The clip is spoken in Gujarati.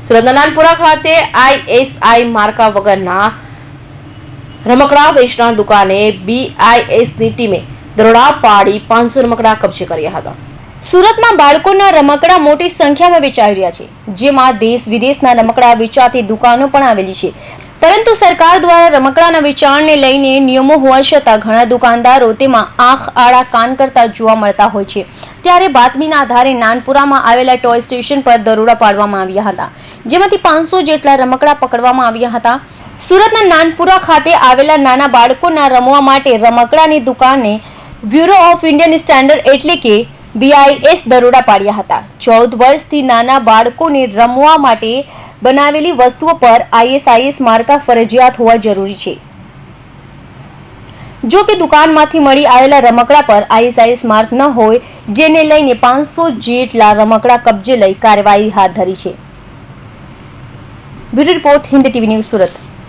સુરતના નાનપુરા ખાતે ISI માર્કા વગરના રમકડા વેચનાર દુકાને BISની ટીમે દરોડા પાડી 500 રમકડા કબજે કર્યા હતા। સુરતમાં બાળકોના રમકડા મોટી સંખ્યામાં વેચાઈ રહ્યા છે, જેમાં દેશ વિદેશના રમકડા વેચાતી દુકાનો પણ આવેલી છે, પરંતુ સરકાર દ્વારા રમકડાના વેચાણને લઈને નિયમો હોવા છતાં ઘણા દુકાનદારો તેમાં આંખ આડા કાન કરતા જોવા મળતા હોય છે। ત્યારે બાતમીના આધારે નાનપુરામાં આવેલા ટોય સ્ટેશન પર દરોડા પાડવામાં આવ્યા હતા, જેમાંથી 500 જેટલા રમકડા પકડવામાં આવ્યા હતા। સુરતના નાનપુરા ખાતે આવેલા નાના બાળકોના રમવા માટે રમકડાની દુકાને બ્યુરો ઓફ ઇન્ડિયન સ્ટેન્ડર્ડ એટલે કે BIS દરોડા પાડ્યા હતા। 14 વર્ષથી નાના બાળકોને રમવા માટે બનાવેલી વસ્તુઓ પર ISIS માર્કા ફરજિયાત હોવા જરૂરી છે। જો કે દુકાનમાંથી મળી આવેલા રમકડા પર ISIS માર્ક ન હોય, જેને લઈને 500 જેટલા રમકડા કબજે લઈ કાર્યવાહી હાથ ધરી છે। Bureau report, Hind TV news, Surat.